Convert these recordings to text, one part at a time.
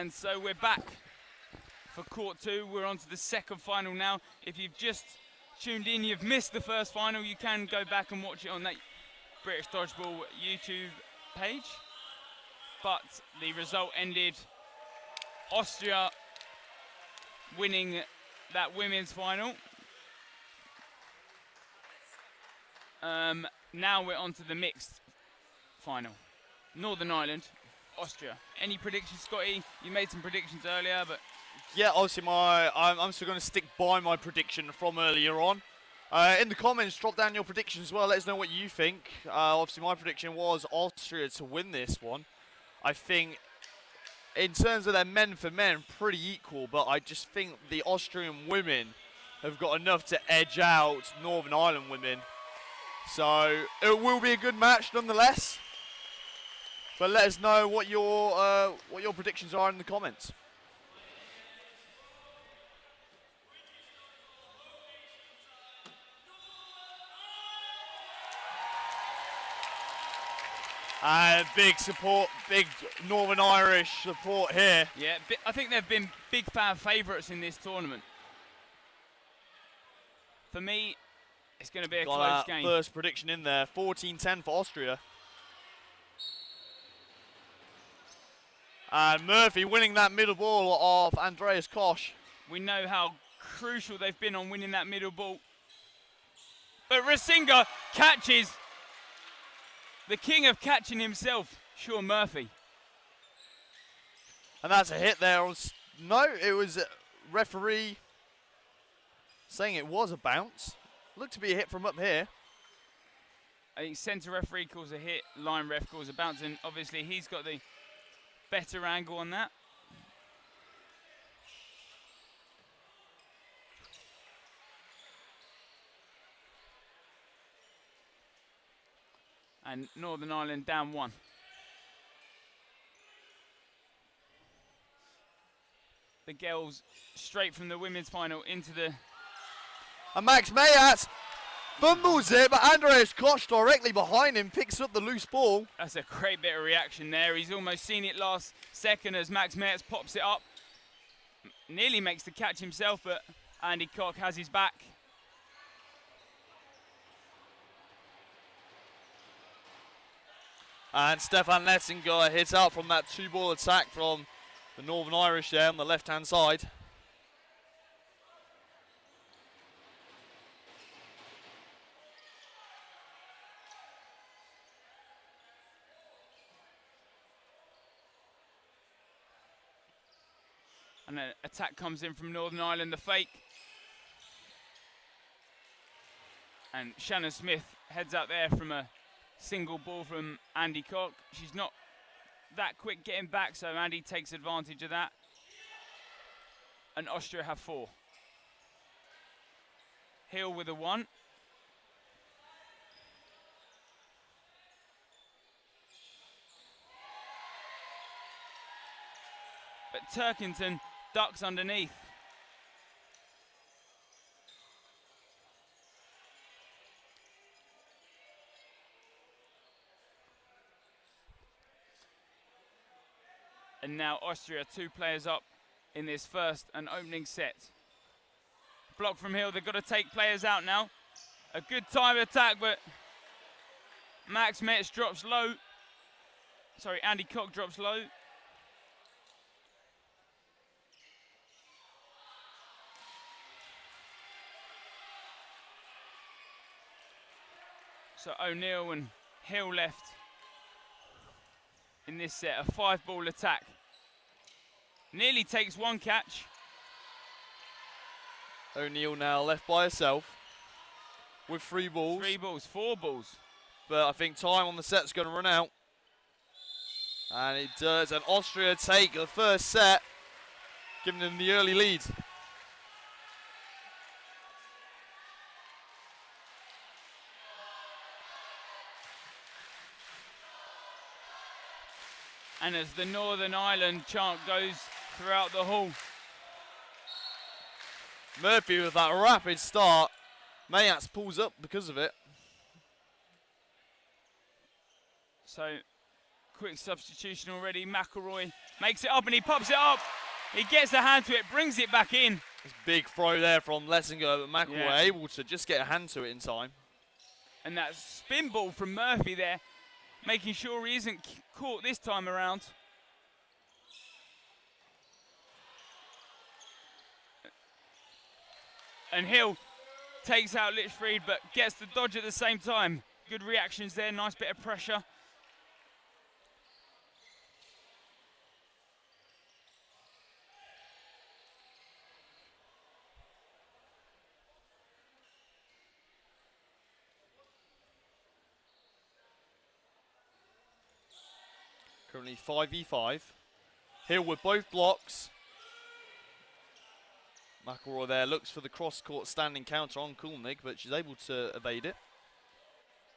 And so we're back for court 2. We're on to the second final now. If you've just tuned in, you've missed the first final, you can go back and watch it on that British Dodgeball YouTube page. But the result ended Austria winning that women's final. Now we're on to the mixed final. Northern Ireland, Austria. Any predictions, Scotty? You made some predictions earlier, but... Yeah, obviously I'm still going to stick by my prediction from earlier on. In the comments, drop down your predictions as well. Let us know what you think. Obviously, my prediction was Austria to win this one. I think, in terms of their men for men, pretty equal, but I just think the Austrian women have got enough to edge out Northern Ireland women. So, it will be a good match nonetheless. But let us know what your predictions are in the comments. And big support, big Northern Irish support here. Yeah, I think they've been big fan favourites in this tournament. For me, it's going to be a close game. First prediction in there, 14-10 for Austria. And Murphy winning that middle ball of Andreas Koch. We know how crucial they've been on winning that middle ball. But Rasinga catches the king of catching himself, Sean Murphy. And that's a hit there. No, it was referee saying it was a bounce. Looked to be a hit from up here. A centre referee calls a hit, line ref calls a bounce, and obviously he's got the better angle on that. And Northern Ireland down 1. The girls straight from the women's final into the... And Max Mayat fumbles it, but Andreas Koch directly behind him picks up the loose ball. That's a great bit of reaction there. He's almost seen it last second as Max Mayat pops it up. Nearly makes the catch himself, but Andy Koch has his back. And Stefan Letzinger hits out from that 2-ball attack from the Northern Irish there on the left-hand side. And an attack comes in from Northern Ireland, the fake. And Shannon Smith heads out there from a single ball from Andy Koch. She's not that quick getting back, so Andy takes advantage of that. And Austria have 4. Hill with a 1. But Turkington ducks underneath. And now Austria 2 players up in this first and opening set. Block from Hill, they've got to take players out now. A good time attack, but Max Metz drops low. Sorry, Andy Koch drops low. So O'Neill and Hill left in this set, a 5-ball attack. Nearly takes 1 catch. O'Neill now left by herself with 3 balls. 3 balls, 4 balls. But I think time on the set's going to run out. And it does. And Austria take the first set, giving them the early lead. And as the Northern Ireland chant goes throughout the hall. Murphy with that rapid start. Mayats pulls up because of it. So Quick substitution already. McElroy makes it up and he pops it up. He gets a hand to it, brings it back in. It's a big throw there from Lessinger, but McElroy Yeah. able to just get a hand to it in time. And that spin ball from Murphy there, making sure he isn't caught this time around. And Hill takes out Litchfield, but gets the dodge at the same time. Good reactions there, nice bit of pressure. Currently 5v5. Hill with both blocks. McElroy there looks for the cross-court standing counter on Kulnig, but she's able to evade it.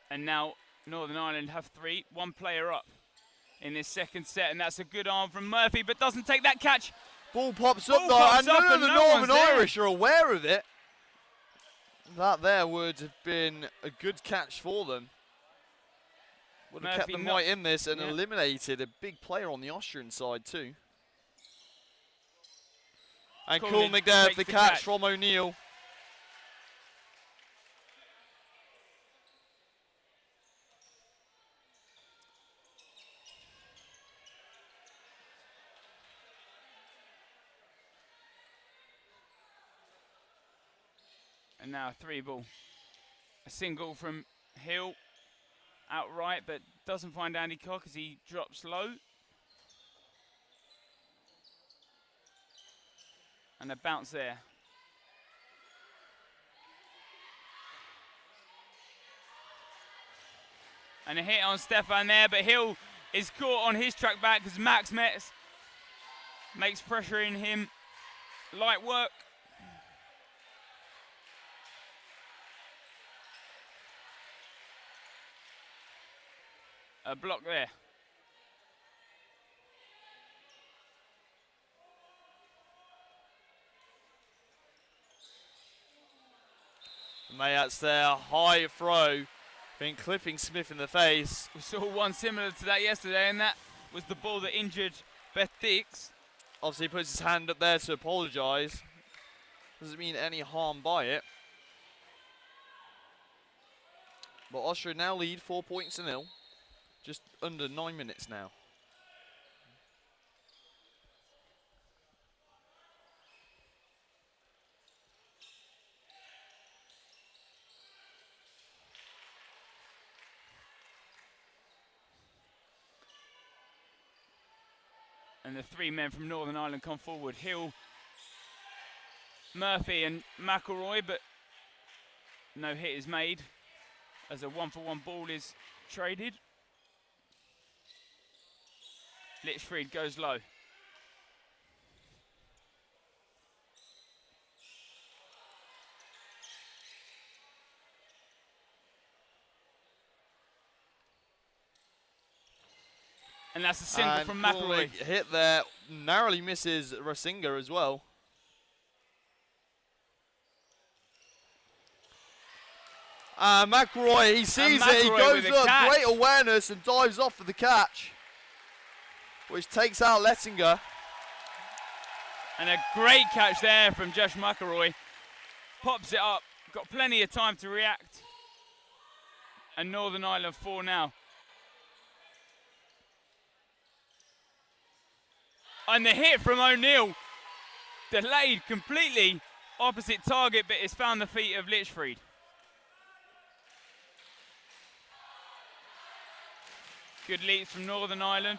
And now Northern Ireland have 3, 1 player up in this second set, and that's a good arm from Murphy, but doesn't take that catch. Ball pops up Ball though, pops and up none of and the no Northern one's there. Irish are aware of it. That there would have been a good catch for them. Would have kept Murphy them not- right in this and yeah. eliminated a big player on the Austrian side too. And Kulnig Kulnig there takes for the the catch catch. from O'Neill. And now a 3 ball. A single from Hill outright, but doesn't find Andy Cock as he drops low. And a bounce there. And a hit on Stefan there, but Hill is caught on his track back as Max Metz makes pressure in him. Light work. A block there. Mayat's there, high throw, been clipping Smith in the face. We saw one similar to that yesterday, and that was the ball that injured Beth Dix. Obviously puts his hand up there to apologise. Doesn't mean any harm by it. But Austria now lead 4-0. Just under 9 minutes now. And the 3 men from Northern Ireland come forward. Hill, Murphy and McElroy, but no hit is made as a 1-for-1 ball is traded. Litchfield goes low. And that's a single And from McElroy. Kulnig hit there, narrowly misses Rasinga as well. McElroy, he sees it, he McElroy goes with the up, catch. great awareness and dives off for the catch, which takes out Lettinger. And a great catch there from Josh McElroy. Pops it up, got plenty of time to react. And Northern Ireland 4 now. And the hit from O'Neill, delayed completely opposite target, but it's found the feet of Litchfield. Good leads from Northern Ireland.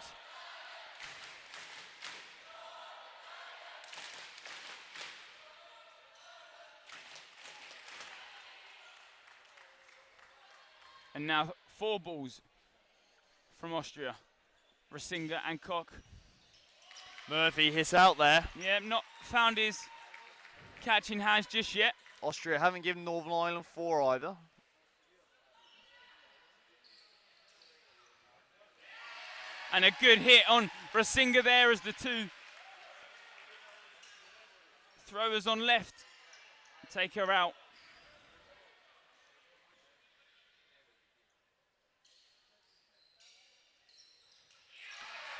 And now 4 balls from Austria. Rasinga and Koch. Murphy hits out there. Yeah, not found his catch in hands just yet. Austria haven't given Northern Ireland 4 either. And a good hit on Rasinga there as the 2 throwers on left take her out.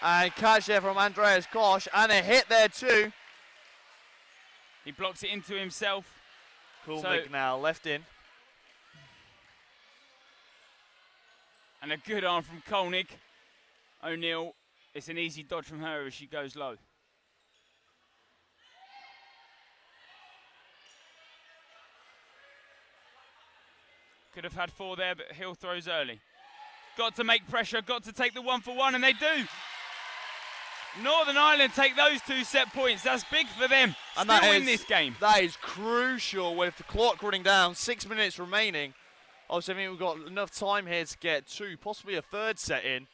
And catch there from Andreas Koch, and a hit there too. He blocks it into himself. Cool, So- Mick now left in. And a good arm from Kolnick. O'Neill, it's an easy dodge from her as she goes low. Could have had 4 there, but Hill throws early. Got to make pressure, got to take the 1-for-1, and they do. Northern Ireland take those 2 set points. That's big for them. And Still win this game. That is crucial with the clock running down, 6 minutes remaining. Obviously, I think we've got enough time here to get 2, possibly a 3rd set in.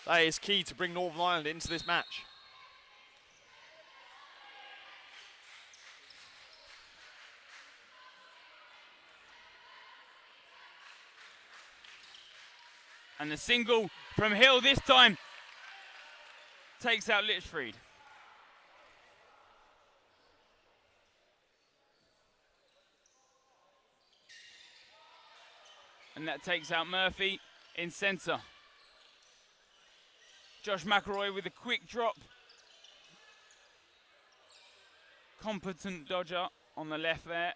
That is key to bring Northern Ireland into this match. And the single from Hill this time takes out Litchfield. And that takes out Murphy in centre. Josh McElroy with a quick drop. Competent dodger on the left there.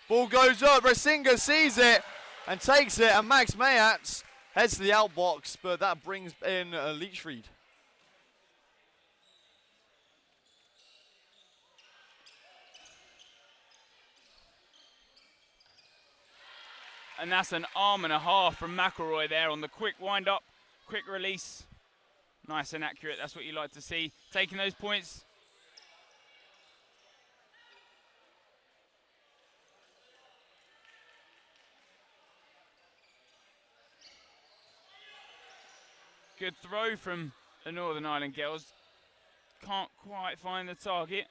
Ball goes up, Rasinga sees it and takes it, and Max Mayats heads to the outbox, but that brings in Leachfried. And that's an arm and a half from McElroy there on the quick wind up, quick release. Nice and accurate, that's what you like to see. Taking those points. Good throw from the Northern Ireland girls. Can't quite find the target.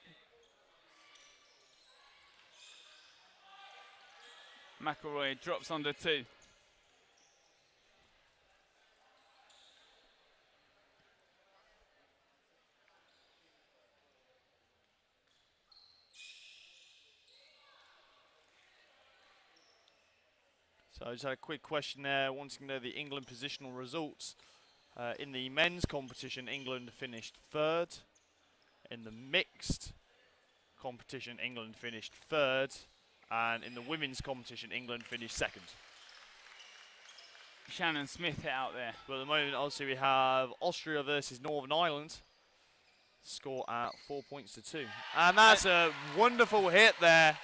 McElroy drops under 2. So I just had a quick question there, wanting to know the England positional results. In the men's competition, England finished 3rd. In the mixed competition, England finished 3rd. And in the women's competition, England finished 2nd. Shannon Smith hit out there. But at the moment, obviously, we have Austria versus Northern Ireland. Score at 4-2. And that's a wonderful hit there.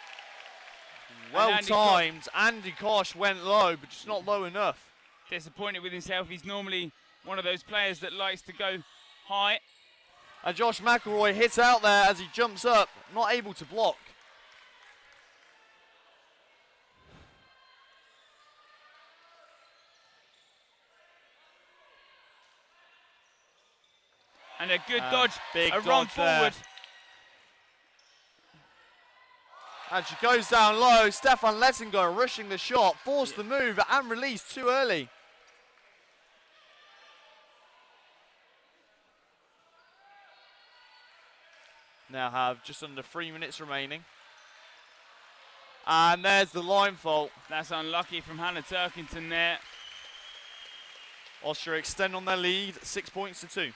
Well timed. Andy Koch went low, but just not low enough. Disappointed with himself. He's normally one of those players that likes to go high. And Josh McElroy hits out there as he jumps up, not able to block. And a good dodge, big a dodge run there. forward. And she goes down low. Stefan Lettinger rushing the shot, forced the move and released too early. Now have just under 3 minutes remaining. And there's the line fault. That's unlucky from Hannah Turkington there. Austria extend on their lead, 6-2.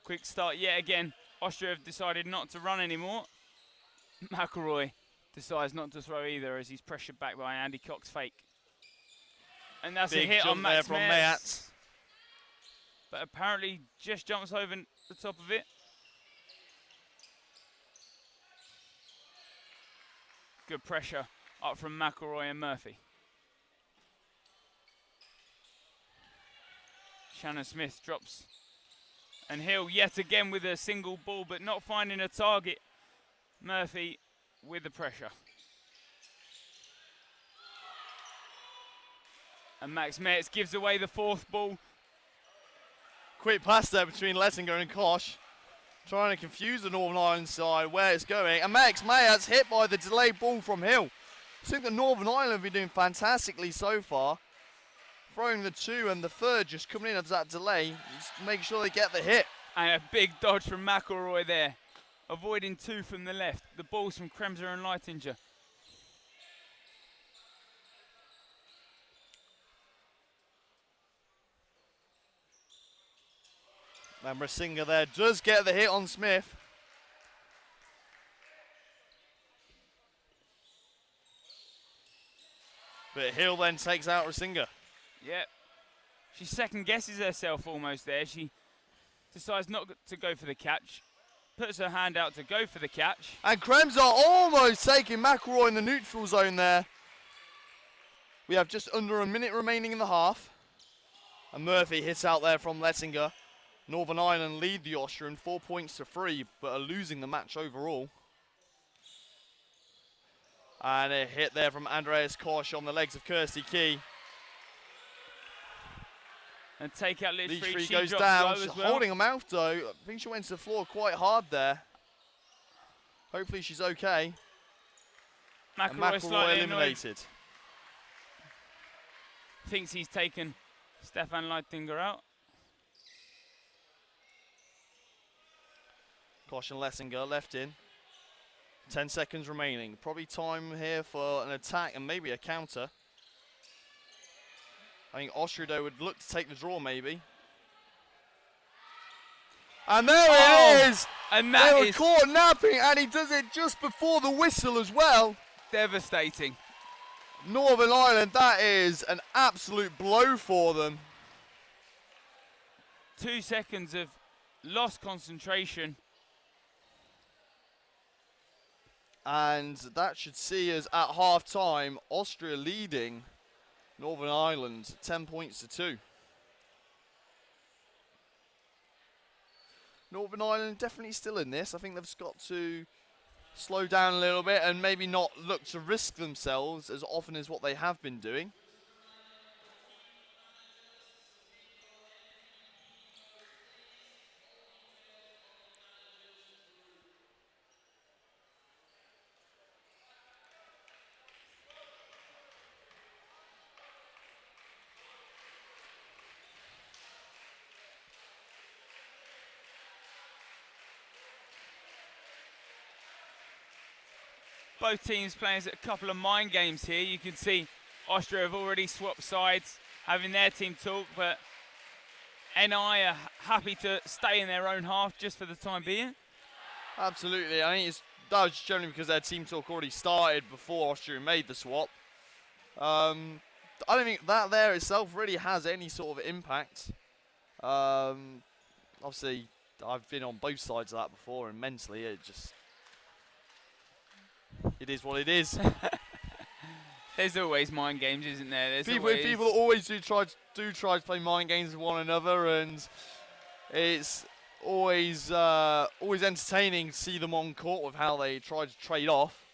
Quick start yet again. Austria have decided not to run anymore. McElroy decides not to throw either as he's pressured back by Andy Cox's fake. And that's Big a hit jump on there Max from Mayats. Mayats. But apparently just jumps over the top of it. Good pressure up from McElroy and Murphy. Shannon Smith drops. And Hill yet again with a single ball, but not finding a target. Murphy with the pressure. And Max Metz gives away the 4th ball. Quick pass there between Lettinger and Koch. Trying to confuse the Northern Ireland side where it's going. And Max Mayats hit by the delayed ball from Hill. I think the Northern Ireland have been doing fantastically so far. Throwing the 2 and the 3rd just coming in as that delay. Just make sure they get the hit. And a big dodge from McElroy there, avoiding 2 from the left. The balls from Kremser and Leitinger. And Rasinga there does get the hit on Smith. But Hill then takes out Rasinga. Yep. She second guesses herself almost there. She decides not to go for the catch. Puts her hand out to go for the catch. And Kremser almost taking McElroy in the neutral zone there. We have just under a minute remaining in the half. And Murphy hits out there from Lettinger. Northern Ireland lead the Austrian 4 points to 3, but are losing the match overall. And a hit there from Andreas Koch on the legs of Kirsty Key. And take out Liz Fried. Liz She goes drops down, low she's as well. holding her mouth though. I think she went to the floor quite hard there. Hopefully she's okay. And McElroy slightly eliminated. Thinks he's taken Stefan Leitinger out. Koch and Lessinger left in. 10 seconds remaining. Probably time here for an attack and maybe a counter. I think Austria though would look to take the draw maybe. And there it is! And They that were is caught napping and he does it just before the whistle as well. devastating. Northern Ireland, that is an absolute blow for them. 2 seconds of lost concentration. And that should see us at half time, Austria leading Northern Ireland 10 points to 2. Northern Ireland definitely still in this. I think they've just got to slow down a little bit and maybe not look to risk themselves as often as what they have been doing. Both teams playing a couple of mind games here. You can see Austria have already swapped sides, having their team talk, but NI are happy to stay in their own half just for the time being. Absolutely. I think that was generally because their team talk already started before Austria made the swap. I don't think that there itself really has any sort of impact. Obviously, I've been on both sides of that before, and mentally it is what it is. There's always mind games, isn't there? There's People always do try to play mind games with one another, and it's always entertaining to see them on court with how they try to trade off.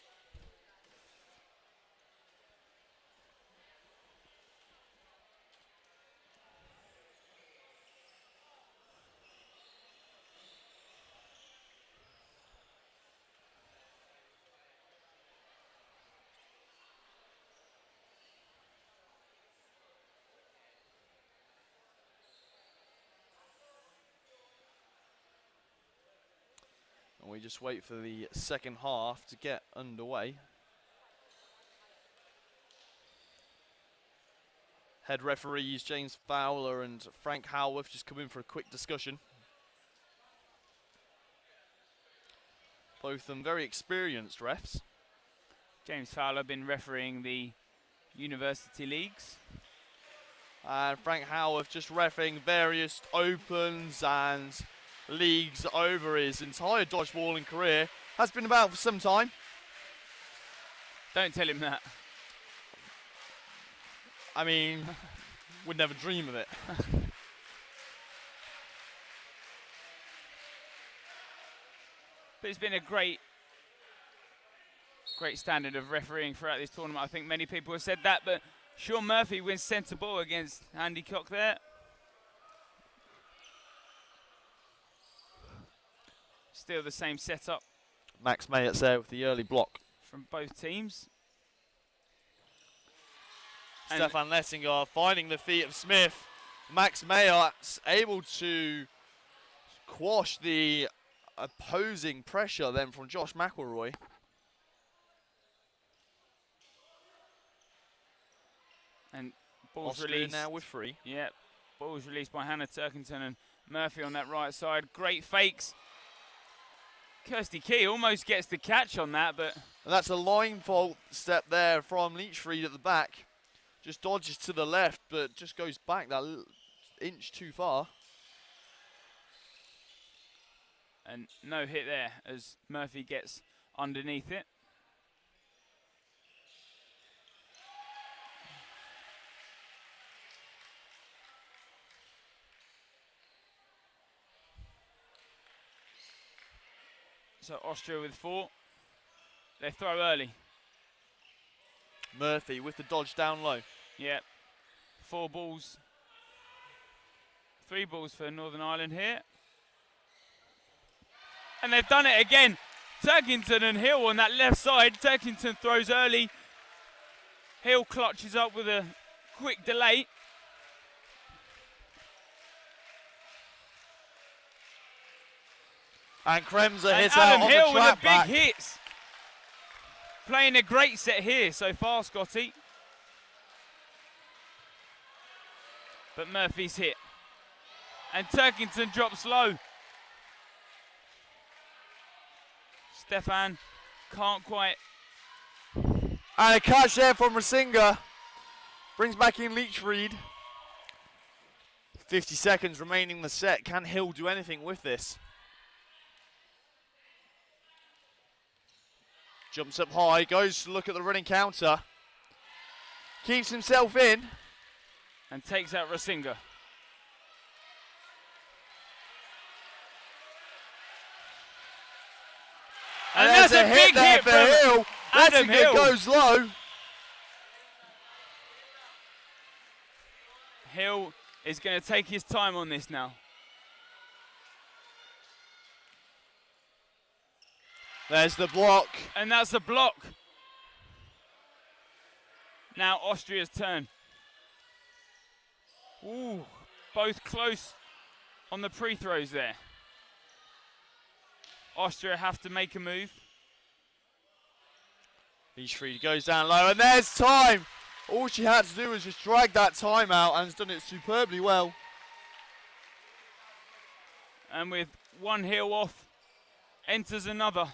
And we just wait for the second half to get underway. Head referees James Fowler and Frank Howarth just come in for a quick discussion. Both of them very experienced refs. James Fowler been refereeing the university leagues. And Frank Howarth just refereeing various opens and leagues over his entire dodgeballing career. Has been about for some time. Don't tell him that. I mean, would never dream of it. But it's been a great standard of refereeing throughout this tournament. I think many people have said that, but Sean Murphy wins centre ball against Andy Cock there. Still the same setup Max Mayert's there with the early block. from both teams. Stefan Lessinger finding the feet of Smith. Max Mayert's able to quash the opposing pressure then from Josh McElroy. And ball's Austria released. now with 3. Yep, ball's released by Hannah Turkington and Murphy on that right side. Great fakes. Kirsty Key almost gets the catch on that, but... And that's a line fault step there from Leachfried at the back. Just dodges to the left, but just goes back that inch too far. And no hit there as Murphy gets underneath it. So Austria with 4. They throw early. Murphy with the dodge down low. Yep. 4 balls. 3 balls for Northern Ireland here. And they've done it again. Turkington and Hill on that left side. Turkington throws early. Hill clutches up with a quick delay. And Kremser And hits Adam out on Hill the with a trap big back. hit. Playing a great set here so far, Scotty. But Murphy's hit. And Turkington drops low. Stefan can't quite. And a catch there from Rasinga. Brings back in Leachfried. 50 seconds remaining in the set. Can Hill do anything with this? Jumps up high, goes to look at the running counter. Keeps himself in. And takes out Rasinga. And that's a big hit for from Hill. Adam Rasinga Hill. goes low. Hill is going to take his time on this now. There's the block. And that's a block. Now Austria's turn. Ooh, both close on the pre-throws there. Austria have to make a move. Leachfried goes down low, and there's time. All she had to do was just drag that time out, and has done it superbly well. And with one heel off, enters another.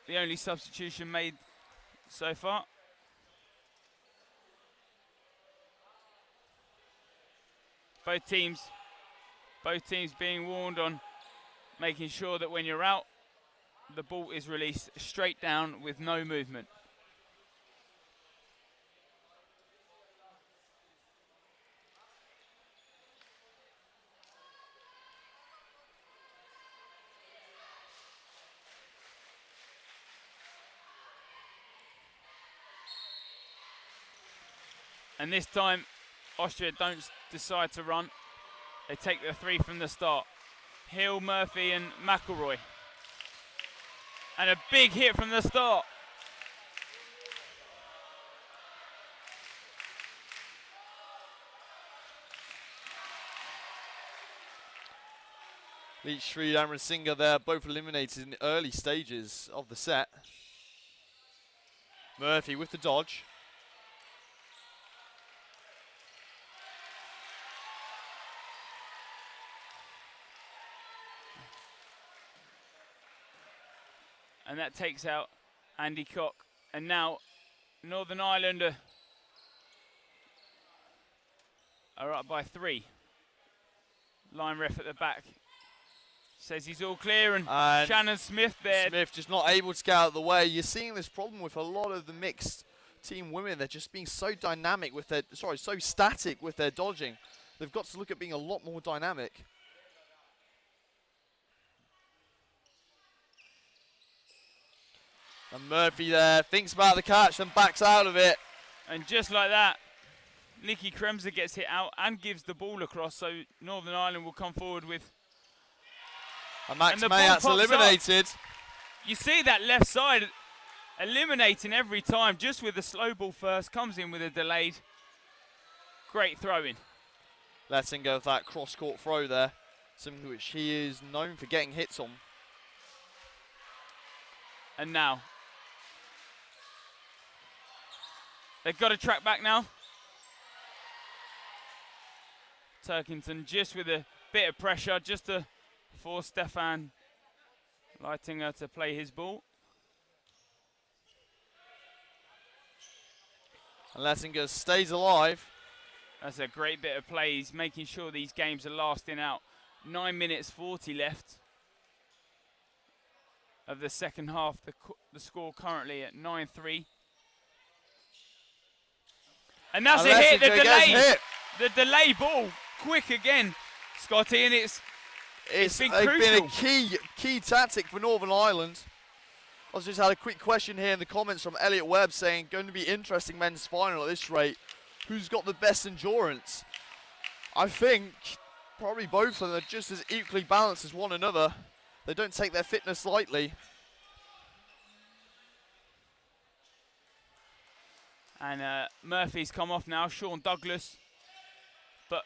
The only substitution made so far. Both teams being warned on making sure that when you're out, the ball is released straight down with no movement. And this time, Austria don't decide to run. They take the 3 from the start. Hill, Murphy and McElroy. And a big hit from the start. Leachfried and Rasinga there, both eliminated in the early stages of the set. Murphy with the dodge. And that takes out Andy Cock. And now Northern Ireland are up by 3. Line ref at the back says he's all clear, and Shannon Smith there. Smith just not able to get out of the way. You're seeing this problem with a lot of the mixed team women. They're just being so dynamic with their, so static with their dodging. They've got to look at being a lot more dynamic. And Murphy there thinks about the catch and backs out of it. And just like that, Nikki Kremser gets hit out and gives the ball across, so Northern Ireland will come forward with. And Max and the Mayat's ball pops eliminated. Up. You see that left side eliminating every time, just with the slow ball first, comes in with a delayed. Great throw in. Letting go of that cross-court throw there. something which he is known for getting hits on. And now, they've got to track back now. Turkington just with a bit of pressure, just to force Stefan Leitinger to play his ball. And Leitinger stays alive. That's a great bit of play. He's making sure these games are lasting out. 9 minutes 40 left of the second half. The score currently at 9-3. And that's a hit, the delay. The delay ball, quick again, Scotty, and it's been crucial. Been a key tactic for Northern Ireland. I've just had a quick question here in the comments from Elliot Webb saying, going to be interesting men's final at this rate. Who's got the best endurance? I think probably both of them are just as equally balanced as one another. They don't take their fitness lightly. And Murphy's come off now, Sean Douglas. But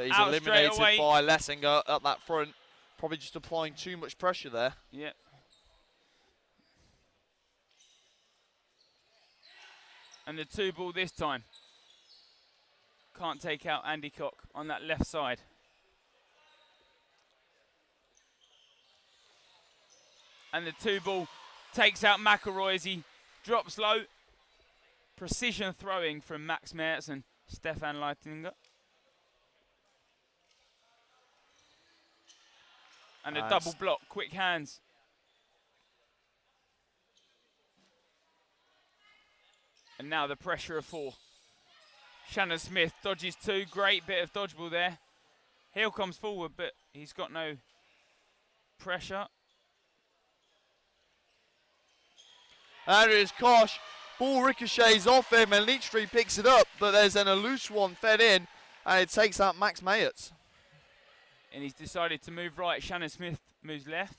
he's out eliminated straight away by Leitinger at that front. Probably just applying too much pressure there. Yeah. And the 2-ball this time. Can't take out Andy Cock on that left side. And the 2-ball takes out McElroy as he drops low. Precision throwing from Max Mertz and Stefan Leitinger. And a double block, quick hands. And now the pressure of 4. Shannon Smith dodges 2, great bit of dodgeball there. Hill comes forward, but he's got no pressure. Andreas Kosh, ball ricochets off him and Leachtree picks it up, but there's then a loose one fed in and it takes out Max Mayerts. And he's decided to move right. Shannon Smith moves left.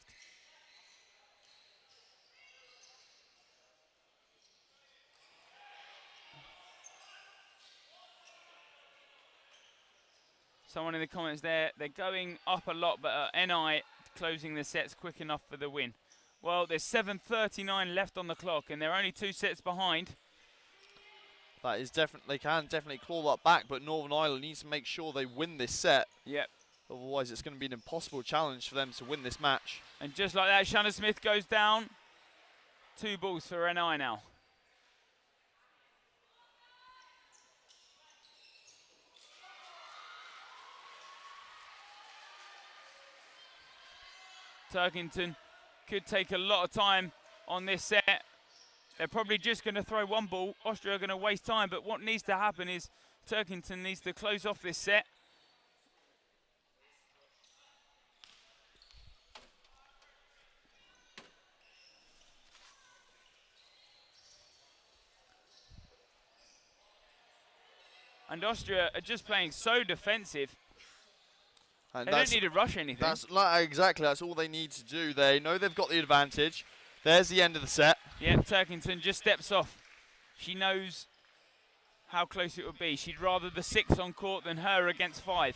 Someone in the comments there, they're going up a lot, but NI closing the sets quick enough for the win. Well, there's 7:39 left on the clock, and they're only 2 sets behind. That is definitely, can definitely claw that back, but Northern Ireland needs to make sure they win this set. Yep. Otherwise, it's going to be an impossible challenge for them to win this match. And just like that, Shannon Smith goes down. 2 balls for NI now. Turkington could take a lot of time on this set. They're probably just going to throw 1 ball. Austria are going to waste time, but what needs to happen is Turkington needs to close off this set. And Austria are just playing so defensive. And they don't need to rush anything. Exactly, that's all they need to do. They know they've got the advantage. There's the end of the set. Yeah, Turkington just steps off. She knows how close it would be. She'd rather the 6 on court than her against 5.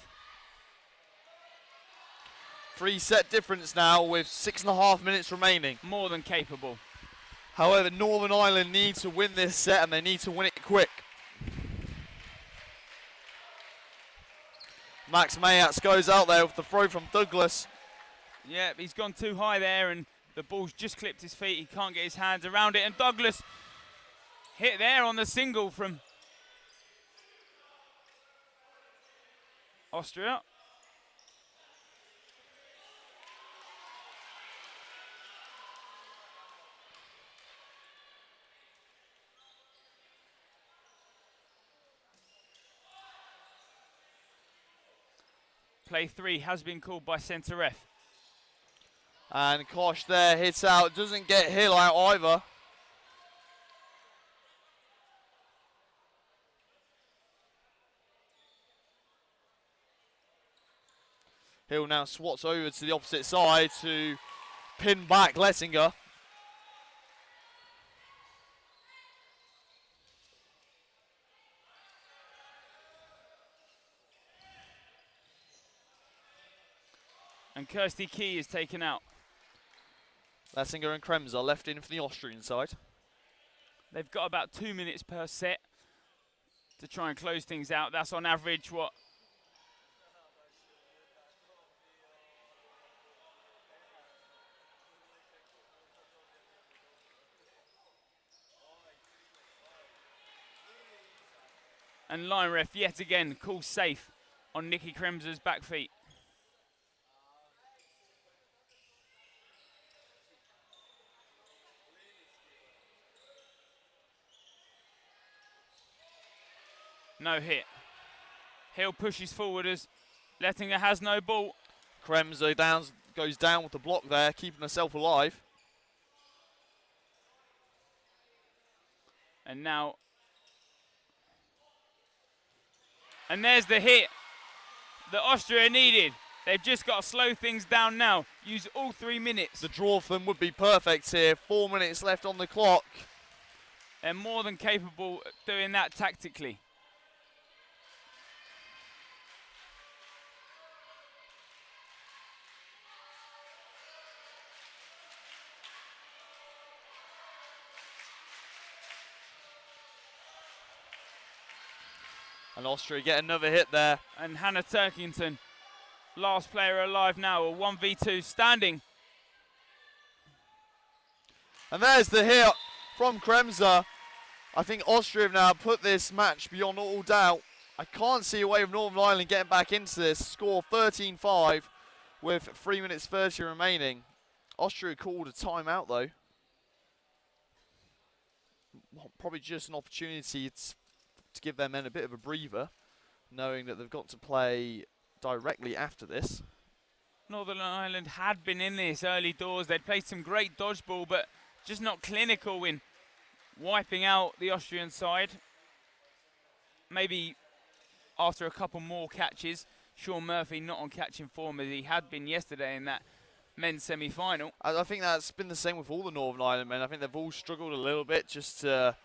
3 set difference now with 6.5 minutes remaining. More than capable. However, Northern Ireland need to win this set and they need to win it quick. Max Mayats goes out there with the throw from Douglas. Yeah, he's gone too high there and the ball's just clipped his feet. He can't get his hands around it. And Douglas hit there on the single from Austria. Play 3 has been called by centre ref. And Kosh there hits out, doesn't get Hill out either. Hill now swats over to the opposite side to pin back Leitinger. And Kirsty Key is taken out. Lessinger and Krems are left in for the Austrian side. They've got about 2 minutes per set to try and close things out. That's on average what? And line ref yet again calls safe on Nikki Kremser's back feet. No hit. Hill pushes forward as Lettinger has no ball. Kremser goes down with the block there, keeping herself alive. And now, and there's the hit that Austria needed. They've just got to slow things down now. Use all 3 minutes. The draw for them would be perfect here. 4 minutes left on the clock. They're more than capable of doing that tactically. And Austria get another hit there. And Hannah Turkington, last player alive now, a 1v2 standing. And there's the hit from Kremser. I think Austria have now put this match beyond all doubt. I can't see a way of Northern Ireland getting back into this. Score 13-5 with 3 minutes 30 remaining. Austria called a timeout though. Probably just an opportunity to give their men a bit of a breather, knowing that they've got to play directly after this. Northern Ireland had been in this early doors. They'd played some great dodgeball, but just not clinical in wiping out the Austrian side. Maybe after a couple more catches, Sean Murphy not on catching form as he had been yesterday in that men's semi-final. I think that's been the same with all the Northern Ireland men. I think they've all struggled a little bit just to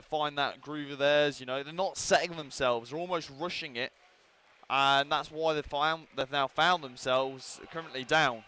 find that groove of theirs. You know, they're not setting themselves; they're almost rushing it, and that's why they've now found themselves currently down.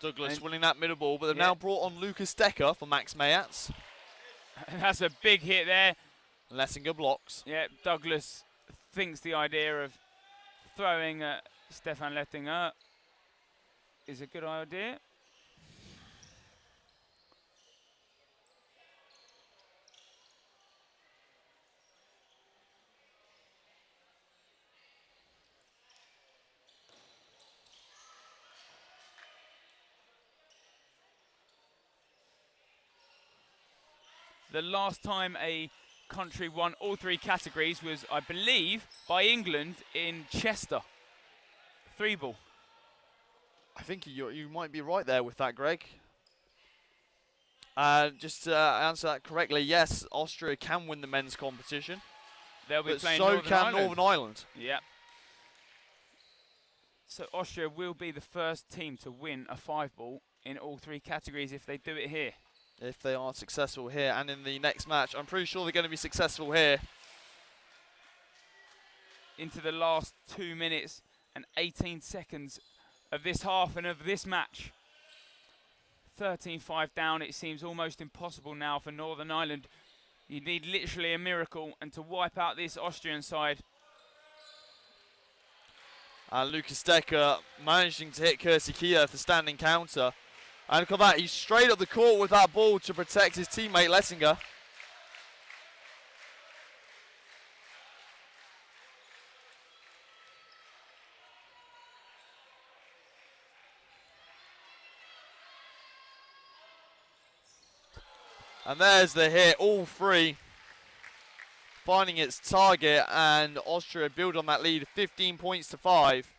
Douglas winning that middle ball, but they've now brought on Lucas Decker for Max Mayatz. That's a big hit there. Lessinger blocks. Yeah, Douglas thinks the idea of throwing at Stefan Lettinger is a good idea. The last time a country won all 3 categories was, I believe, by England in Chester. 3-ball. I think you might be right there with that, Greg. Just to answer that correctly, yes, Austria can win the men's competition. They'll be playing so Northern can Ireland. Northern Ireland. Yeah. So Austria will be the first team to win a 5-ball in all 3 categories if they do it here. If they are successful here and in the next match. I'm pretty sure they're going to be successful here. Into the last 2 minutes and 18 seconds of this half and of this match. 13-5 down. It seems almost impossible now for Northern Ireland. You need literally a miracle and to wipe out this Austrian side. And Lucas Decker managing to hit Kirsty Kia for standing counter. And look at that, he's straight up the court with that ball to protect his teammate Lessinger. And there's the hit, all 3 finding its target, and Austria build on that lead, 15 points to 5.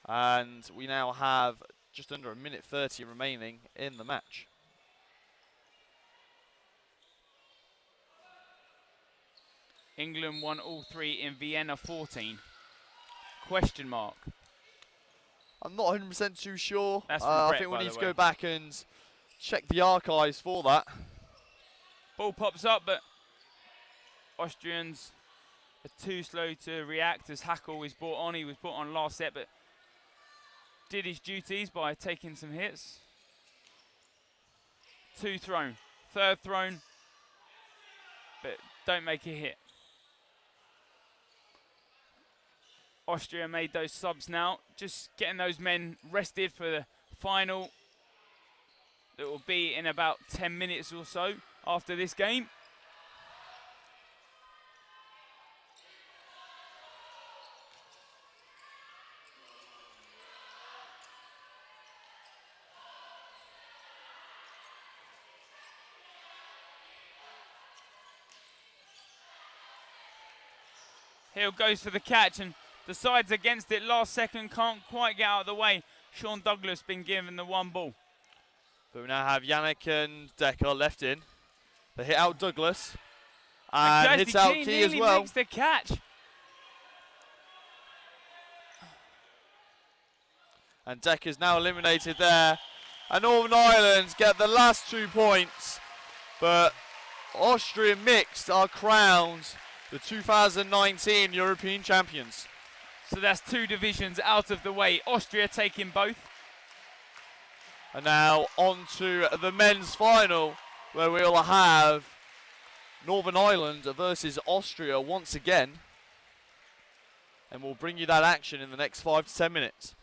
And we now have just under a minute 30 remaining in the match. England won all 3 in Vienna 14. Question mark. I'm not 100% too sure. That's from I Brett, think we by need the to way. go back and check the archives for that. Ball pops up, but Austrians are too slow to react as Hackle is brought on. He was brought on last set, but did his duties by taking some hits. 2 thrown. 3rd thrown, but don't make a hit. Austria made those subs now, just getting those men rested for the final that will be in about 10 minutes or so after this game. Hill goes for the catch and decides against it last second, can't quite get out of the way. Sean Douglas been given the 1 ball. But we now have Yannick and Decker left in. They hit out Douglas. And hits out Key as well. Makes the catch. And Decker's now eliminated there. And Northern Ireland get the last 2 points. But Austria Mixed are crowned the 2019 European champions. So that's 2 divisions out of the way. Austria taking both. And now on to the men's final, where we'll have Northern Ireland versus Austria once again. And we'll bring you that action in the next 5 to 10 minutes.